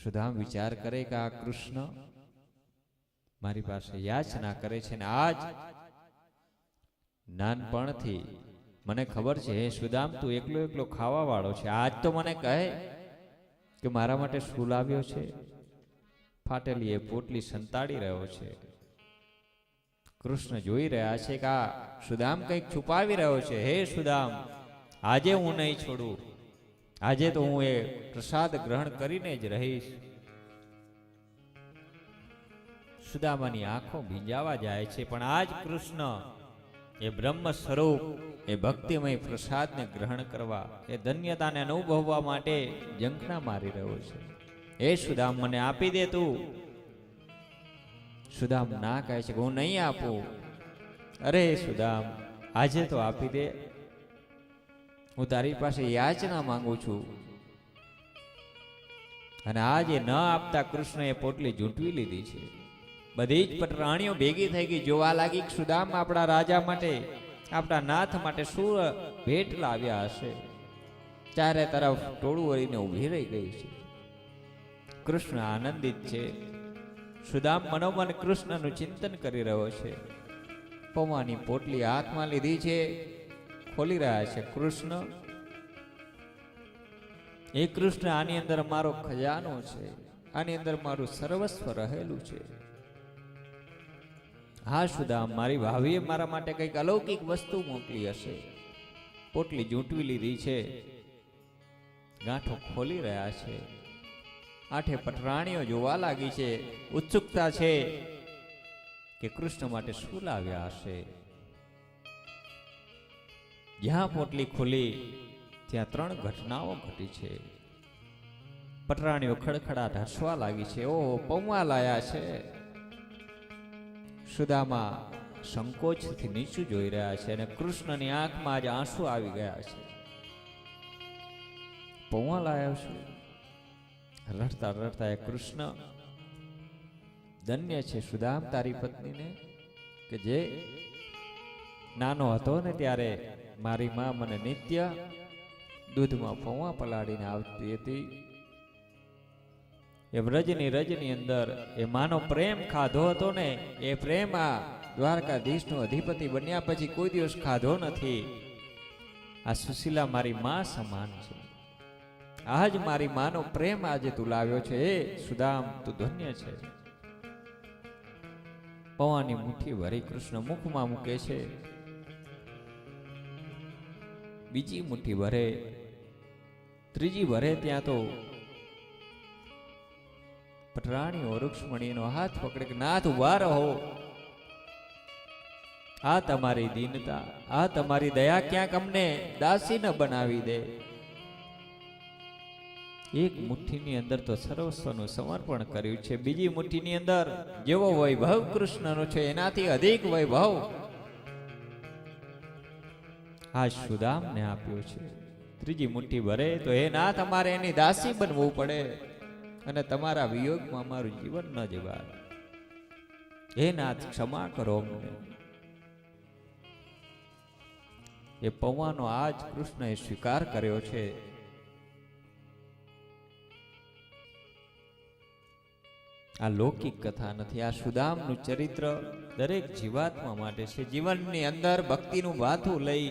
સુદામ વિચાર કરે કે આ કૃષ્ણ મારી પાસે યાચના કરે છે ને આજ નાનપણથી મને ખબર છે હે સુદામ તું એકલો એકલો ખાવા વાળો છે, આજ તો મને કહે કે મારા માટે શું લાવ્યો છે? ફાટેલી એ પોટલી સંતાડી રહ્યો છે. કૃષ્ણ જોઈ રહ્યા છે કે આ સુદામ કંઈક છુપાવી રહ્યો છે. હે સુદામ, આજે હું નહીં છોડું, આજે તો હું એ પ્રસાદ ગ્રહણ કરીને જ રહીશ. સુદામાની આંખો ભીંજાવા જાય છે, પણ આજ કૃષ્ણ એ બ્રહ્મ સ્વરૂપ એ ભક્તિમય પ્રસાદને ગ્રહણ કરવા, એ ધન્યતાને અનુભવવા માટે ઝંખના મારી રહ્યો છે. હે સુદામ, મને આપી દે તું. સુદામ ના કહે છે કે હું નહીં આપું. અરે સુદામ, આજે તો આપી દે, હું તારી પાસે યાચના માંગુ છું. અને આજે ન આપતા કૃષ્ણએ પોટલી ઝૂંટવી લીધી છે. બધી જ પટરાણીઓ ભેગી થઈ ગઈ, જોવા લાગી કે સુદામ આપણા રાજા માટે, આપણા નાથ માટે શું ભેટ લાવ્યા હશે. ચારે તરફ ટોળું વળીને ઊભી રહી ગઈ છે. કૃષ્ણ આનંદિત છે. સુદામ મનોમન કૃષ્ણનું ચિંતન કરી રહ્યો છે. પૌવાની પોટલી હાથમાં લીધી છે, ખોલી રહ્યા છે કૃષ્ણ. એ કૃષ્ણ, આની અંદર મારો ખજાનો છે, આની અંદર મારું સર્વસ્વ રહેલું છે. હા સુદામ, મારી ભાભીએ મારા માટે કંઈક અલૌકિક વસ્તુ મોકલી હશે. પોટલી ઝૂંટવી લીધી છે, ગાંઠો ખોલી રહ્યા છે. આઠે પટરાણીઓ જોવા લાગી છે. ઉત્સુકતા છે કે કૃષ્ણ માટે શું લાવ્યા હશે. જ્યાં પોટલી ખુલી ત્યાં ત્રણ ઘટનાઓ ઘટી છે. પટરાણીઓ ખડખડાટ હસવા લાગી છે. ઓહો, પૌવા લાયા છે. સુદામા સંકોચથી નીચું જોઈ રહ્યા છે અને કૃષ્ણની આંખમાં જ આંસુ આવી ગયા છે. પૌવા લાયો છું. રડતા રડતા એ કૃષ્ણ, ધન્ય છે સુદામ તારી પત્નીને કે જે નાનો હતો ને ત્યારે મારી માં મને નિત્ય દૂધમાં પૌવા પલાળીને આવતી હતી. એ વ્રજની રજની અંદર એ માનો પ્રેમ ખાધો હતો ને, એ પ્રેમ આ દ્વારકાધીશનો અધિપતિ બન્યા પછી કોઈ દિવસ ખાધો નથી. આ સુશીલા મારી માં સમાન છે. આજ મારી માનો પ્રેમ આજે તું લાવ્યો છે. એ સુદામ, તું ધન્ય છે. પૌવાની મુઠ્ઠી ભરી કૃષ્ણ મુખમાં મૂકે છે. બીજી મુઠ્ઠી ભરે, ત્રીજી ભરે, ત્યાં તો પટરાણીઓ રૂક્ષ્મણીનો હાથ પકડે કે નાથ ઉભા રહો. આ તમારી દીનતા, આ તમારી દયા ક્યાંક અમને દાસી ન બનાવી દે. એક મુઠ્ઠીની અંદર તો સર્વસ્વનું સમર્પણ કર્યું છે. બીજી મુઠ્ઠીની અંદર જેવો વૈભવ કૃષ્ણનો છે એનાથી અધિક વૈભવ આ સુદામને આપ્યો છે. ત્રીજી મુઠ્ઠી ભરે તો એ નાથ, અમારે એની દાસી બનવું પડે અને તમારા વિયોગમાં મારું જીવન ન જીવાય. હે નાથ, ક્ષમા કરો અમને. એ પૌવાનો આજ કૃષ્ણએ સ્વીકાર કર્યો છે. આ લૌકિક કથા નથી, આ સુદામનું ચરિત્ર દરેક જીવાત્મા માટે છે. જીવનની અંદર ભક્તિનું વાથું લઈ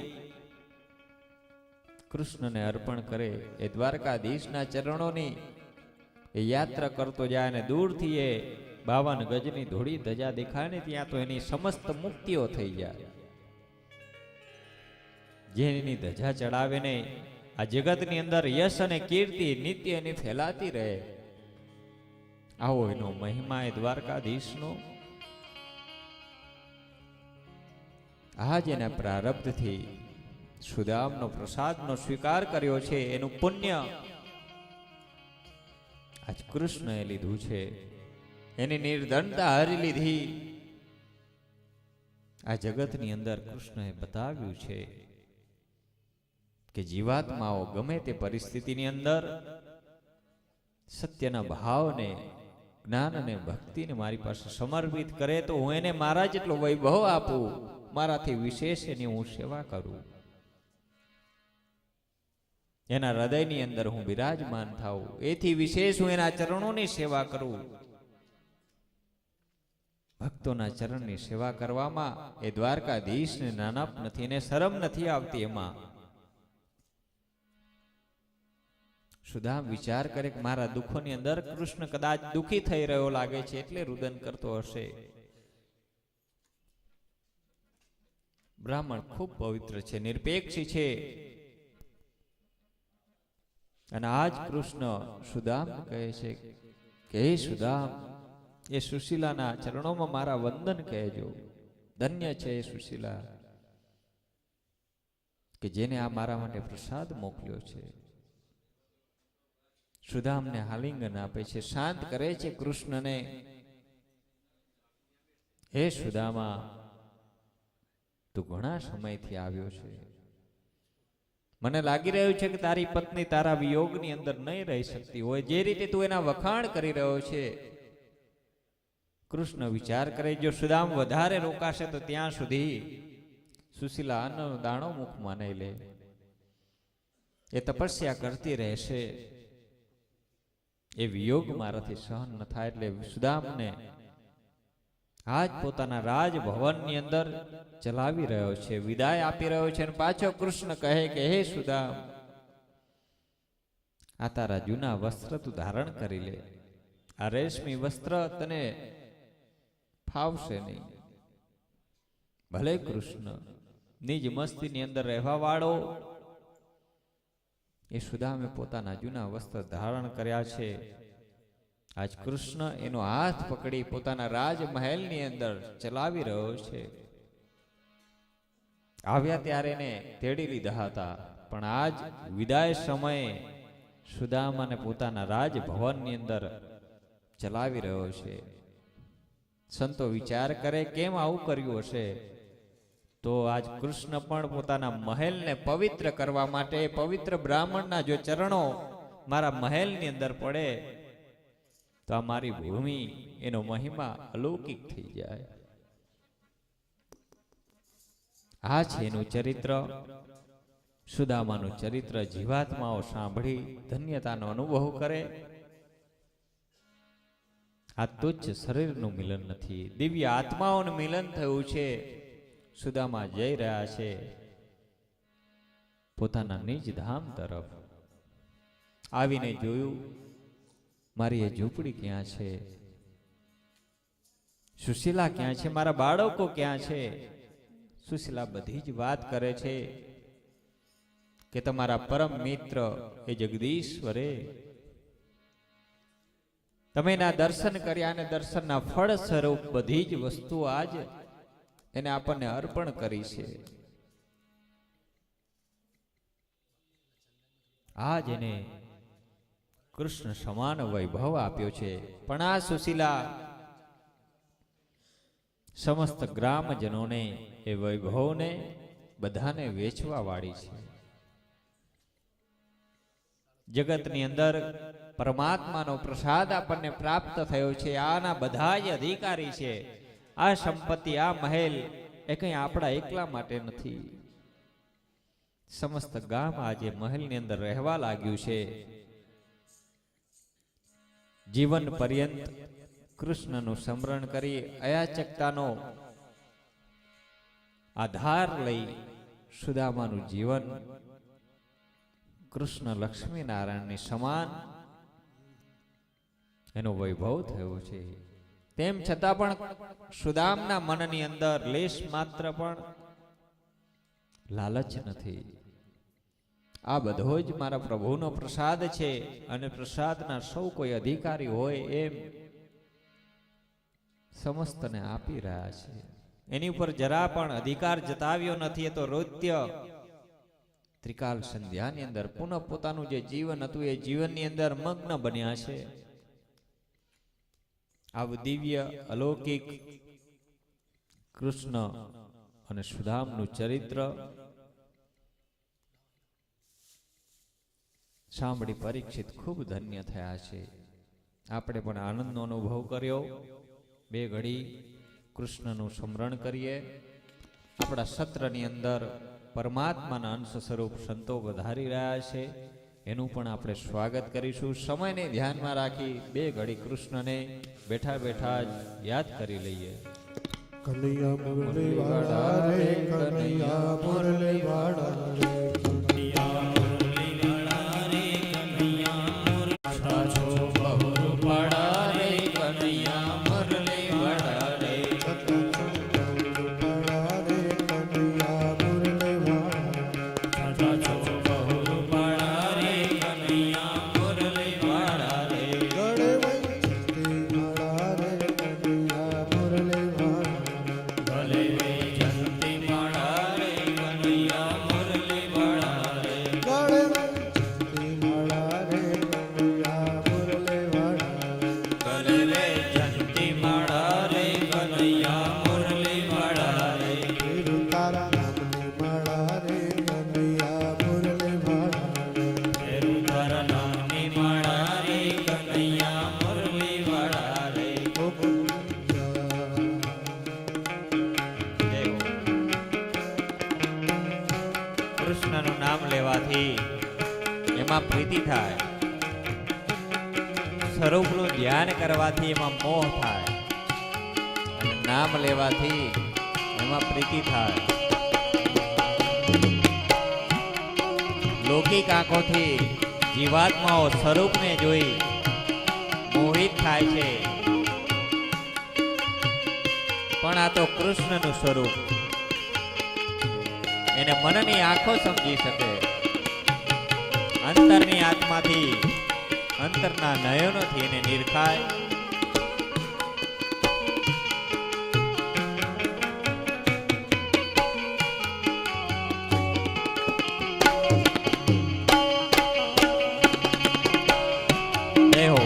કૃષ્ણને અર્પણ કરે. એ દ્વારકાધીશના ચરણોની એ યાત્રા કરતો જાય અને દૂરથી એ 52 ગજની ધોળી ધજા દેખાય ને ત્યાં તો એની સમસ્ત મુક્તિઓ થઈ જાય. જેની ધજા ચડાવે ને આ જગતની અંદર યશ અને કીર્તિ નિત્ય એની ફેલાતી રહે. આવો એનો મહિમા એ દ્વારકાધીશનો. આજ એના પ્રારબ્ધથી સુદામનો પ્રસાદનો સ્વીકાર કર્યો છે. એનું પુણ્ય આજ કૃષ્ણએ લીધું છે. એની નિર્ધનતા હરી લીધી. આ જગતની અંદર કૃષ્ણએ બતાવ્યું છે કે જીવાત્માઓ ગમે તે પરિસ્થિતિની અંદર સત્યના ભાવને, જ્ઞાન અને ભક્તિને મારી પાસે સમર્પિત કરે તો હું એને મારા જેટલો વૈભવ આપું, મારાથી વિશેષ એની હું સેવા કરું. એના હૃદયની અંદર હું બિરાજમાન થાઉં, એથી વિશેષ હું એના ચરણોની સેવા કરું. ભક્તોના ચરણની સેવા કરવામાં એ દ્વારકાધીશને નાનપ નથી, એને શરમ નથી આવતી. એમાં સુદામ વિચાર કરે કે મારા દુઃખોની અંદર કૃષ્ણ કદાચ દુઃખી થઈ રહ્યો લાગે છે એટલે રુદન કરતો હશે. બ્રાહ્મણ ખૂબ પવિત્ર છે, નિરપેક્ષી છે, અને આજ કૃષ્ણ સુદામ કહે છે કે હે સુદામ, એ સુશીલાના ચરણોમાં મારા વંદન કહેજો. ધન્ય છે એ સુશીલા કે જેને આ મારા માટે પ્રસાદ મોકલ્યો છે. સુદામને આલિંગન આપે છે, શાંત કરે છે કૃષ્ણને. હે સુદામા, તું ઘણા સમયથી આવ્યો છે, મને લાગી રહ્યું છે કે તારી પત્ની તારા વિયોગની અંદર નહીં રહી શકતી હોય. જે રીતે તું એના વખાણ કરી રહ્યો છે. કૃષ્ણ વિચાર કરે જો સુદામ વધારે રોકાશે તો ત્યાં સુધી સુશીલા અન્નનો દાણો મુખમાં નહીં લે, એ તપસ્યા કરતી રહેશે, એ વિયોગ મારાથી સહન ન થાય. એટલે સુદામને આજ પોતાના રાજભવનની અંદર ચલાવી રહ્યો છે, વિદાય આપી રહ્યો છે. અને પાછો કૃષ્ણ કહે કે હે સુદામ, આ તારા જૂના વસ્ત્ર તું ધારણ કરી લે. આ રેશમી વસ્ત્ર તને ફાવશે નહીં. ભલે કૃષ્ણ નિજ મસ્તીની અંદર રહેવા વાળો, એ સુદામે પોતાના જૂના વસ્ત્ર ધારણ કર્યા છે. આજ કૃષ્ણ એનો હાથ પકડી પોતાના રાજમહેલની અંદર ચલાવી રહ્યો છે. આવ્યા ત્યારે એને તેડી લીધા હતા, પણ આજ વિદાય સમયે સુદામાને પોતાના રાજભવનની અંદર ચલાવી રહ્યો છે. સંતો વિચાર કરે કેમ આવું કર્યું હશે? તો આજ કૃષ્ણ પણ પોતાના મહેલને પવિત્ર કરવા માટે, પવિત્ર બ્રાહ્મણના જો ચરણો મારા મહેલની અંદર પડે તો આ મારી ભૂમિ, એનો મહિમા અલૌકિક થઈ જાય. આ છે એનું ચરિત્ર. સુદામાનું ચરિત્ર જીવાત્માઓ સાંભળી ધન્યતાનો અનુભવ કરે. આ તુચ્છ શરીરનું મિલન નથી, દિવ્ય આત્માઓનું મિલન થયું છે. સુદામા જઈ રહ્યા છે પોતાના નિજ ધામ તરફ. આવીને જોયું મારી એ ઝૂંપડી ક્યાં છે, સુશીલા ક્યાં છે, મારા બાળકો ક્યાં છે? સુશીલા બધી જ વાત કરે છે કે તમારા પરમ મિત્ર એ જગદીશ્વરે તમે એના દર્શન કર્યા અને દર્શનના ફળ સ્વરૂપ બધી જ વસ્તુ આજ એને આપણને અર્પણ કરી છે. આજ એને કૃષ્ણ સમાન વૈભવ આપ્યો છે. પણ આ સુશીલા સમસ્ત ગ્રામજનોને એ વૈભવને બધાને વેચવા વાળી છે. જગતની અંદર પરમાત્માનો પ્રસાદ આપણને પ્રાપ્ત થયો છે, આના બધા જ અધિકારી છે. આ સંપત્તિ, આ મહેલ એ કંઈ આપણા એકલા માટે નથી. સમસ્ત ગામ આજે મહેલની અંદર રહેવા લાગ્યું છે. જીવન પર્યંત કૃષ્ણનું સ્મરણ કરી અયાચકતાનો આધાર લઈ સુદામાનું જીવન કૃષ્ણ લક્ષ્મી નારાયણની સમાન એનો વૈભવ થયો છે. તેમ છતાં પણ સુદામના મનની અંદર લેશ માત્ર પણ લાલચ નથી. આ બધો જ મારા પ્રભુનો પ્રસાદ છે અને પ્રસાદના સૌ કોઈ અધિકારી હોય એમ સમસ્તને આપી રહ્યા છે. એની ઉપર જરા પણ અધિકાર જતાવ્યો નથી. એ તો રોત્ય ત્રિકાલ સંધ્યાની અંદર પુનઃ પોતાનું જે જીવન હતું એ જીવનની અંદર મગ્ન બન્યા છે. આવું દિવ્ય અલૌકિક કૃષ્ણ અને સુદામનું ચરિત્ર સાંભળી પરીક્ષિત ખૂબ ધન્ય થયા છે. આપણે પણ આનંદનો અનુભવ કર્યો. બે ઘડી કૃષ્ણનું સ્મરણ કરીએ. આપણા સત્રની અંદર પરમાત્માના અંશ સ્વરૂપ સંતો વધારી રહ્યા છે. એનું પણ આપણે સ્વાગત કરીશું. સમયને ધ્યાનમાં રાખી બે ઘડી કૃષ્ણને બેઠા બેઠા જ યાદ કરી લઈએ. કનૈયા મુરલી વાળા રે, કનૈયા મુરલી વાળા રે, કનૈયા મુરલી વાળા રે, કનૈયા મુરલી સાચો બહુ રૂપાળા રે, કનૈયા મુરલી વાળા રે, વાળા રે, કનૈયા મુરલી વાળા સાચો બહુ રૂપાળા રે, કનૈયા મુરલી વાળા રે, ગળે વંચતી માળા રે, કનૈયા મુરલી વાળા ભલે વૈજયંતી માળા રે, કનૈયા મુરલી વાળા રે, ગળે વંચતી માળા રે, કનૈયા મુરલી વાળા ભલે વૈજયંતી માળા રે, કનૈયા મુરલી વાળા રે, ફેરું તારા નામની માળા રે, કનૈયા મુરલી વાળા ફેરું તારા નામની માળા રે, કનૈયા મુરલી વાળા રે. ઓ કૃષ્ણનું નામ લેવાથી એમાં પ્રીતિ થાય, સ્વરૂપનું ધ્યાન કરવાથી એમાં મોહ થાય, અને નામ લેવાથી એમાં પ્રીતિ થાય. લૌકિક આંખોથી જીવાત્માઓ સ્વરૂપને જોઈ મોહિત થાય છે, પણ આ તો કૃષ્ણનું સ્વરૂપ એને મનની આંખો સમજી શકે, અંતરની આત્માથી અંતરના નયનોથી એને નિરખાય. જય હો.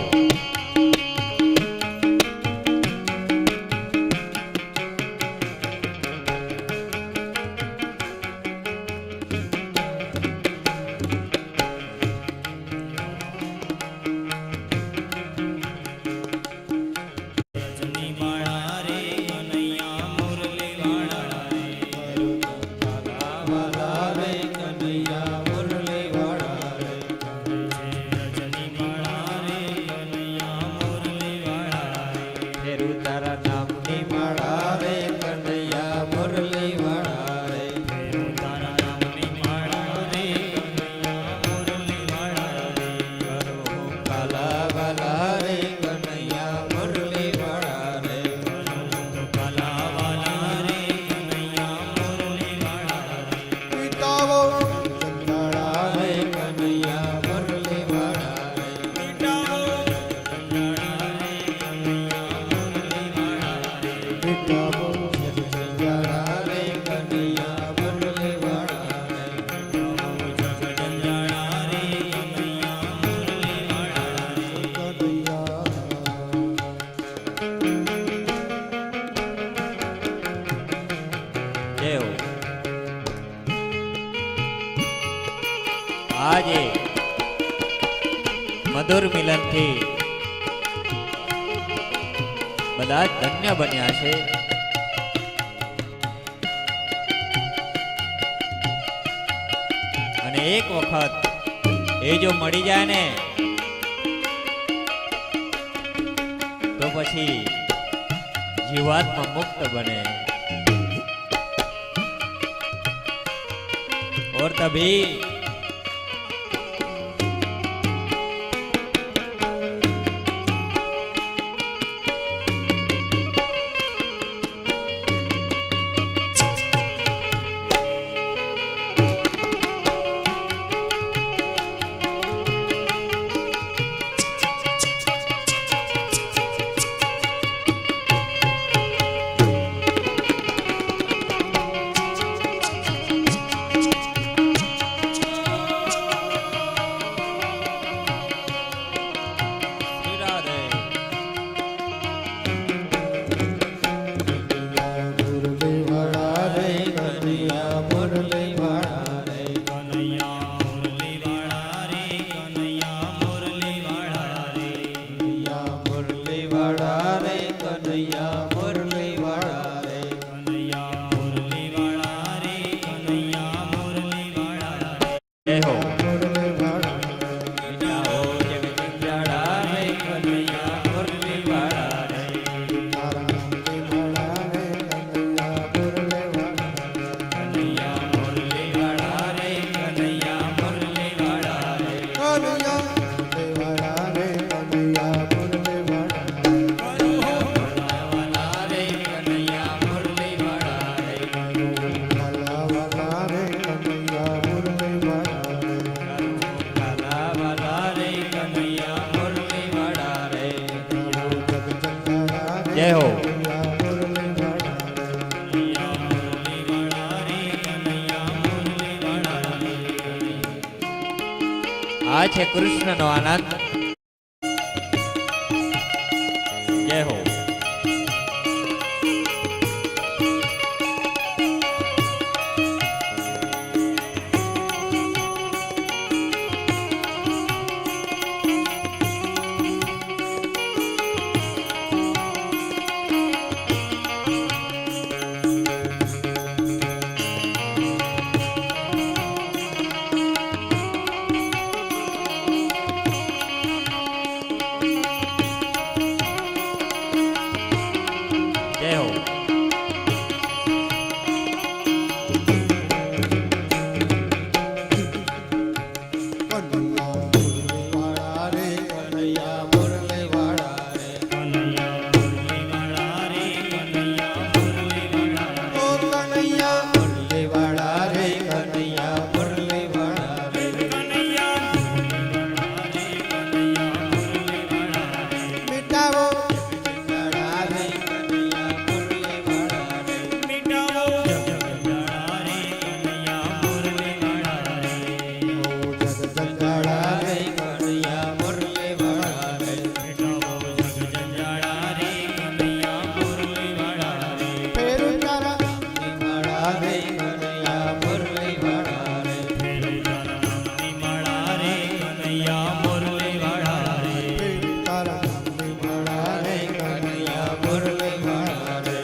ફેરું તારા નામની માળા રે, કનૈયા મુરલી વાળા રે, ફેરું તારા નામની માળા રે, કનૈયા મુરલી વાળા રે, કરો કાલા વાલા રે, કનૈયા મુરલી વાળા રે, કરો કાલા વાલા રે, કનૈયા મુરલી વાળા રે, પિતાવો ચંદાળા રે, કનૈયા મુરલી વાળા રે, પિતાવો જગજંજાળા રે, કનૈયા મુરલી વાળા રે, જગજંજાળા રે, કનૈયા મુરલી વાળા રે. કનૈયા જય હો. આજે મધુર મિલનથી બધા જ ધન્ય બન્યા છે. અને એક વખત એ જો મળી જાય ને તો પછી જીવાત્મા મુક્ત બને. और तभी જય હો. કનૈયા મુરલી વાળા આ છે કૃષ્ણનો આનંદ. જય હો. જય હો. કનૈયા મુરલી વાળા રે કનૈયા મુરલી વાળા રે ઓ કનૈયા મુરલી વાળા રે કનૈયા મુરલી વાળા રે મિટાવો વાળા રે કનૈયા મુરલી વાળા રે ઓ જગજંજાળા રે કનૈયા મુરલી વાળા રે ફેરું તારા નામની માળા રે કનૈયા મુરલી વાળા રે ફેરું તારા નામની માળા રે કનૈયા મુરલી વાળા રે વાળા રે કનૈયા મુરલી વાળા રે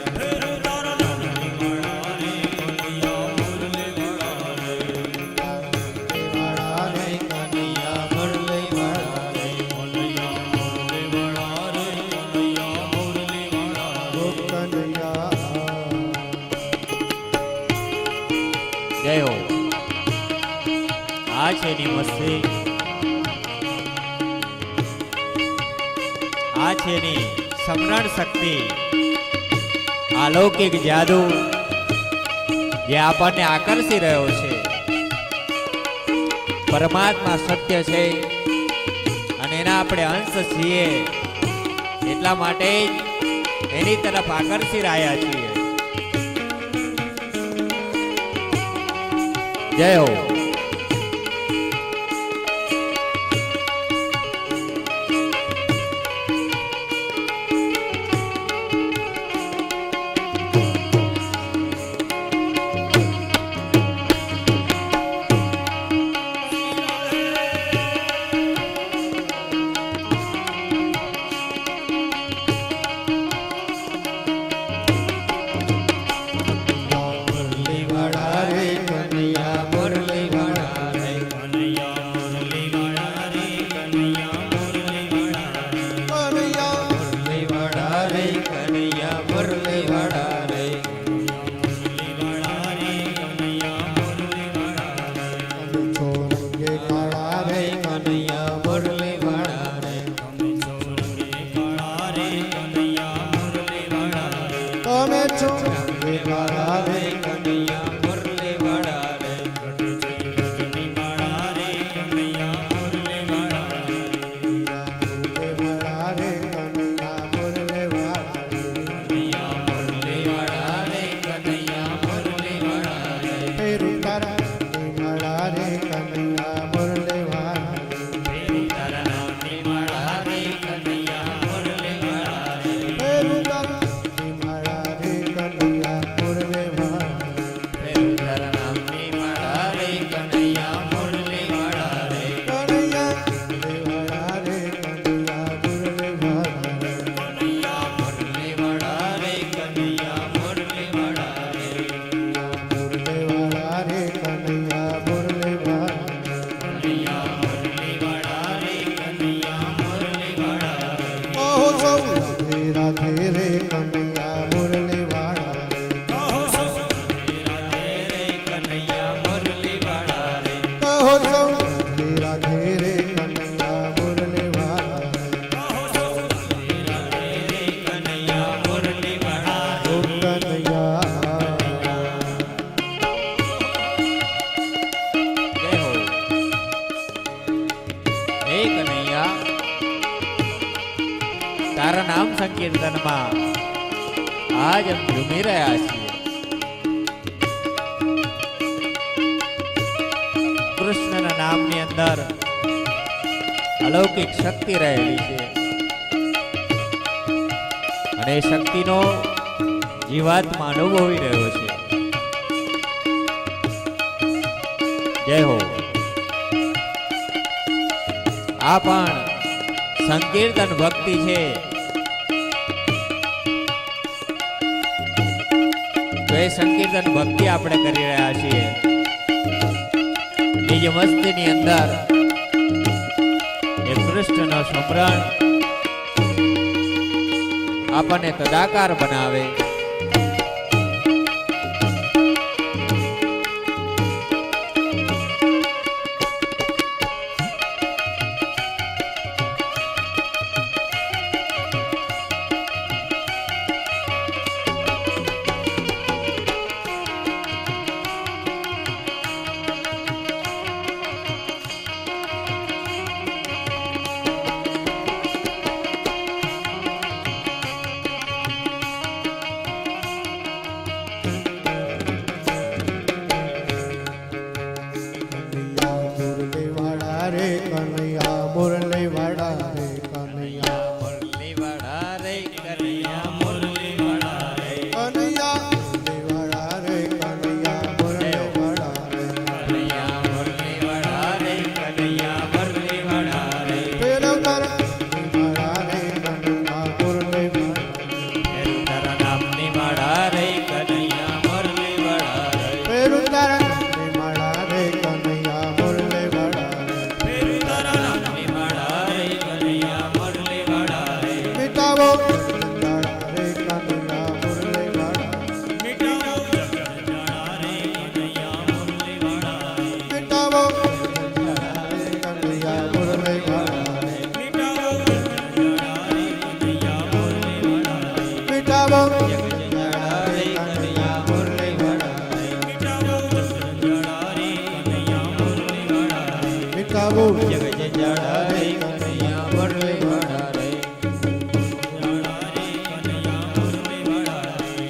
ઓ કનૈયા જય હો. આ છે એની મસ્તી. આ છે એની સમરણ શક્તિ. અલૌકિક જાદુ જે આપણને આકર્ષી રહ્યો છે. પરમાત્મા સત્ય છે અને એના આપણે અંશ છીએ એટલા માટે જ એની તરફ આકર્ષી રહ્યા છીએ. જય હો. મુરલી વાળા રે કનૈયા મુરલી વાળા રે કનૈયા મુરલી વાળા રે કનૈયા મુરલી વાળા રે છોરંગે કાળા રે કનૈયા મુરલી વાળા રે તમે છો રંગે કાળા રે કનૈયા મુરલી વાળા રે મુરલી વાળા રે કનૈયા મુરલી વાળા રે ફેરું તારા નામની માળા રે કનૈયા મુરલી વાળા રે ફેરું તારા નામની માળા રે કનૈયા મુરલી વાળા રે ફેરું તારા નામની માળા રે કનૈયા મુરલી વાળા રે કનૈયા મુરલી વાળા રે રાધે રે કનૈયા મુરલી વાળા રે કહો સૌ રાધે રે કનૈયા મુરલી વાળા રે ઓ કનૈયા જય હો. હે કનૈયા, તારા નામ સંકીર્તનમાં આજ અમે ઝૂમી રહ્યા છીએ. કૃષ્ણના નામની અંદર અલૌકિક શક્તિ રહેલી છે અને એ શક્તિનો જીવાત્મા અનુભવી રહ્યો છે. જય હો. આ પણ સંકીર્તન ભક્તિ છે. તો એ સંકીર્તન ભક્તિ આપણે કરી રહ્યા છીએ. નિજ મસ્તીની અંદર એ કૃષ્ણનો સ્મરણ આપણને તદાકાર બનાવે. કનૈયા મુરલી વાળા રે કનૈયા મુરલી વાળા રે કનૈયા મુરલી વાળા રે કનૈયા મુરલી વાળા રે કનૈયા મુરલી વાળા રે કનૈયા મુરલી વાળા રે કનૈયા મુરલી વાળા રે પેલો કર વાળા રે કનૈયા મુરલી તારા નામની વાળા રે કનૈયા મુરલી વાળા રે પેલું તારા નામની માળા રે કનૈયા મુરલી વાળા રે તારા નામની વાળા રે કનૈયા મુરલી વાળા રે મિટાવો વાળા રે કનૈયા મુરલી વાળા મિટાવો જગજાળા રે કનૈયા મુરલી વાળા રે મિટાવો વાળા રે કનૈયા મુરલી વાળા રે મિટાવો જગજાળા રે કનૈયા મુરલી વાળા રે મિટાવો જગજાળા રે કનૈયા મુરલી વાળા રે મિટાવો જગજાળા રે કનૈયા મુરલી વાળા રે મિટાવો જગજાળા રે કનૈયા મુરલી વાળા રે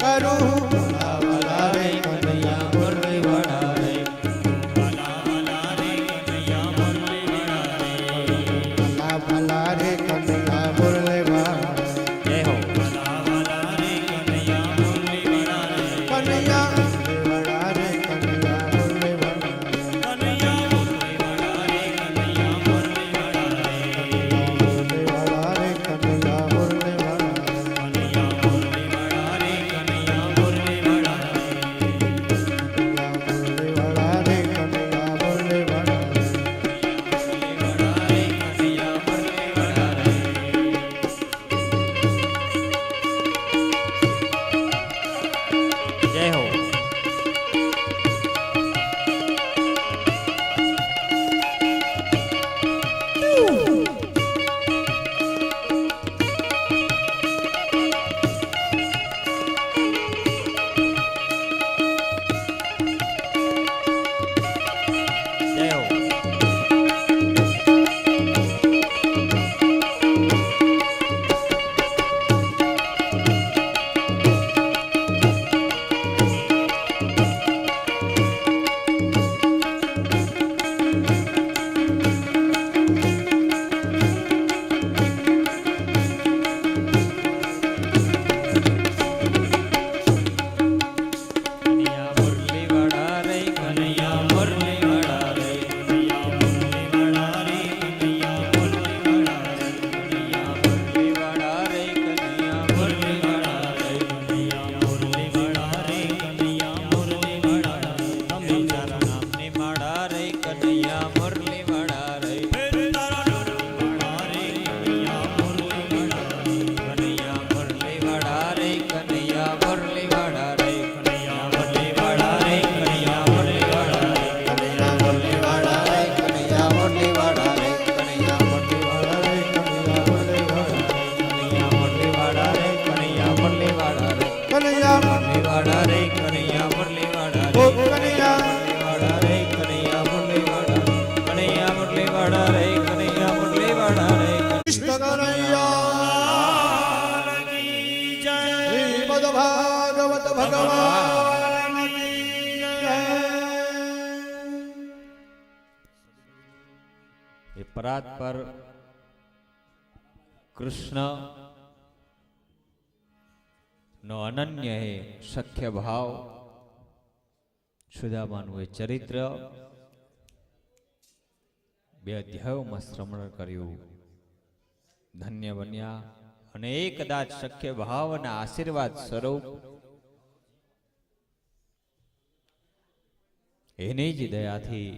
કરું વાળા રે કનૈયા મુરલી વાળા રે ભલા ભલા રે કનૈયા મુરલી વાળા રે જય હો. કનૈયા મુરલી વાળા રે કનૈયા મુરલી વાળા મુરલી વાળા રે કનૈયા મુરલી વાળા મુરલી વાળા રે કનૈયા મુરલી વાળા જય હો. જય હો. કનૈયા મુરલી વાળા રે કનૈયા મુરલી વાળા રે કનૈયા મુરલી વાળા રે કનૈયા મુરલી વાળા રે કનૈયા મુરલી વાળા રે કનૈયા મુરલી વાળા રે કનૈયા મુરલી વાળા રે કનૈયા મુરલી વાળા રે અમે તારા નામની માળા રે કનૈયા મુરલી વાળા રે તારા નામની માળા રે કનૈયા મુરલી વાળા રે કનૈયા મુરલી વાળા રે કનૈયા મુરલી વાળા રે કનૈયા મુરલી વાળા રે કનૈયા મુરલી વાળા રે કનૈયા મુરલી વાળા રે કનૈયા મુરલી વાળા રે કનૈયા મુરલી વાળા રે કનૈયા મુરલી વાળા રે કનૈયા મુરલી વાળા રે કનૈયા મુરલી વાળા રે કનૈયા મુરલી વાળા રે કનૈયા મુરલી વાળા ઓ રે કનૈયા વાળા રે કનૈયા મુરલી વાળા કનૈયા મુરલી વાળા રે કનૈયા મુરલી વાળા રે કૃષ્ણ કનૈયા શ્રીમદ ભાગવત ભગવાન એ પરાત્પર કૃષ્ણ નો અનન્ય હે સખ્ય ભાવ, સુદામાનું એ ચરિત્ર બે અધ્યાયોમાં શ્રવણ કર્યું. ધન્ય બન્યા અને એ કદાચ સખ્ય ભાવ અને આશીર્વાદ સ્વરૂપ એની જ દયાથી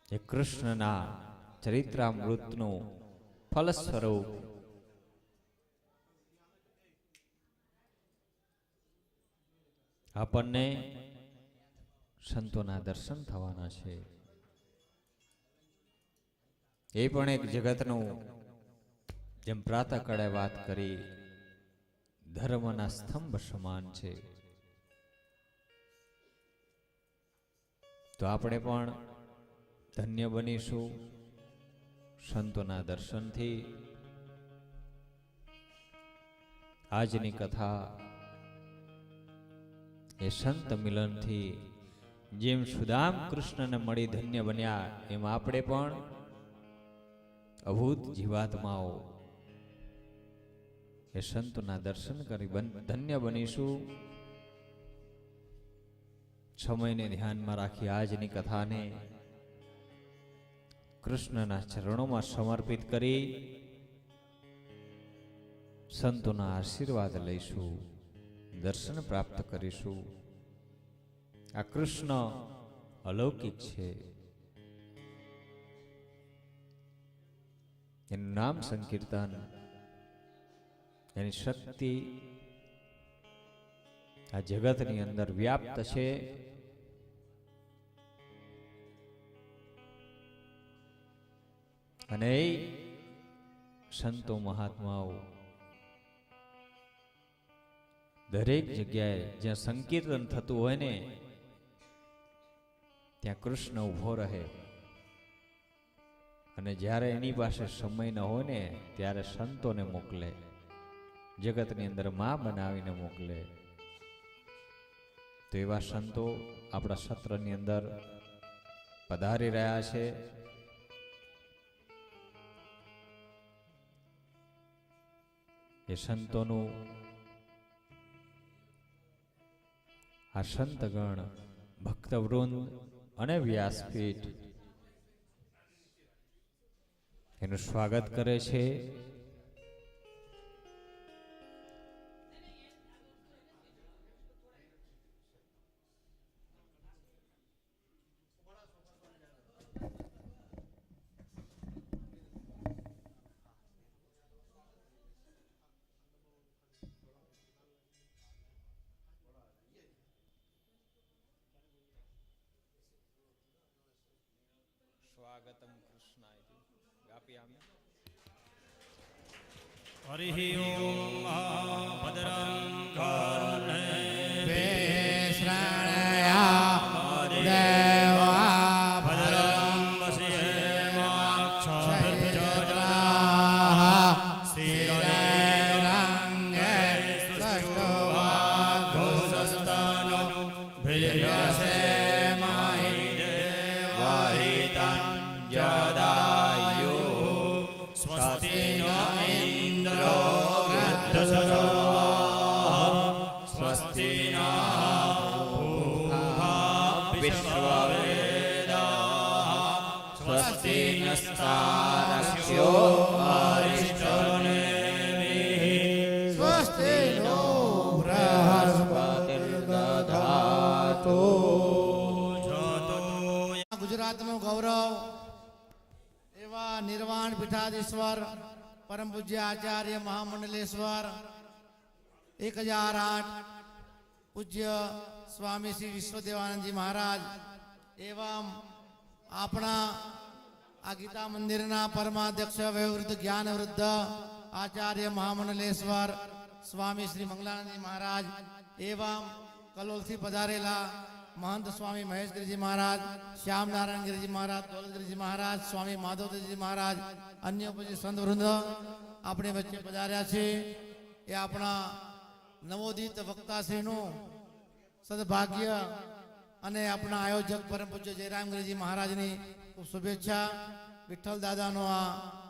એ કૃષ્ણના ચરિત્રામૃતનું ફલ સ્વરૂપ આપણને સંતોના દર્શન થવાના છે. એ પણ એક જગતનું, જેમ પ્રાતઃકાળે વાત કરી, ધર્મના સ્તંભ સમાન છે. તો આપણે પણ ધન્ય બનીશું સંતોના દર્શનથી. આજની કથા એ સંત મિલનથી જેમ સુદામ કૃષ્ણને મળી ધન્ય બન્યા, એમ આપણે પણ અભૂત જીવાત્માઓ એ સંતોના દર્શન કરી ધન્ય બનીશું. સમયને ધ્યાનમાં રાખી આજની કથાને કૃષ્ણના ચરણોમાં સમર્પિત કરી સંતોના આશીર્વાદ લઈશું, દર્શન પ્રાપ્ત કરીશું. આ કૃષ્ણ અલૌકિક છે. એનું નામ સંકીર્તન, એની શક્તિ આ જગતની અંદર વ્યાપ્ત છે. અને એ સંતો મહાત્માઓ દરેક જગ્યાએ જ્યાં સંકીર્તન થતું હોય ને ત્યાં કૃષ્ણ ઉભો રહે. અને જ્યારે એની પાસે સમય ન હોય ને ત્યારે સંતોને મોકલે, જગતની અંદર માં બનાવીને મોકલે. તો એવા સંતો આપણા સત્રની અંદર પધારી રહ્યા છે. એ સંતોનું આ સંતગણ, ભક્તવૃંદ અને વ્યાસપીઠ એનું સ્વાગત કરે છે. સ્વાગતમ કૃષ્ણાય ગાપ્યામિ. હરિ ઓમ ભદ્રં કર્ણે શ્રણયા દેવા ભદ્રં પશ્યેમાક્ષભિર્જત્રાઃ શ્રીરંગે સ્તુષ્ટવાઘોષસ્તનો ભિર્યસેમહિ દેવહિતં જદાયુ સ્વસ્તિ ન ઇન્દ્રો વૃદ્ધસરાઃ સ્વસ્તિ નઃ પૂષા વિશ્વવેદાઃ સ્વસ્તિ નસ્તારક્ષ્યો અરિષ્ટનેમિઃ સ્વસ્તિ નો બૃહસ્પતિર્દધાતુ. ગુજરાતનું ગૌરવ એવા નિર્વાણ પીઠાધીશ્વર પરમ પૂજ્ય આચાર્ય મહામંડલેશ્વર 1008 પૂજ્ય સ્વામી શ્રી વિશ્વદેવાનંદજી મહારાજ એવં આપણા આ ગીતા મંદિરના પરમાધ્યક્ષ વયોવૃદ્ધ જ્ઞાનવૃદ્ધ આચાર્ય મહામંડલેશ્વર સ્વામી શ્રી મંગલાનંદજી મહારાજ એવં કલોલથી પધારેલા महंत स्वामी महेश गिरिजी महाराज, श्याम नारायण गिरिजी महाराज, दौलत गिरिजी महाराज, स्वामी माधव गिरिजी महाराज, अन्य पूज्य संत वृंद આપણે વચ્ચે પધાર્યા છે એ આપણા નવોદિત વક્તાશ્રીનું સદભાગ્ય અને આપણા આયોજક પરમ પૂજ્ય જયરામગીરીજી મહારાજની ખૂબ શુભેચ્છા. વિઠ્ઠલ દાદાનો આ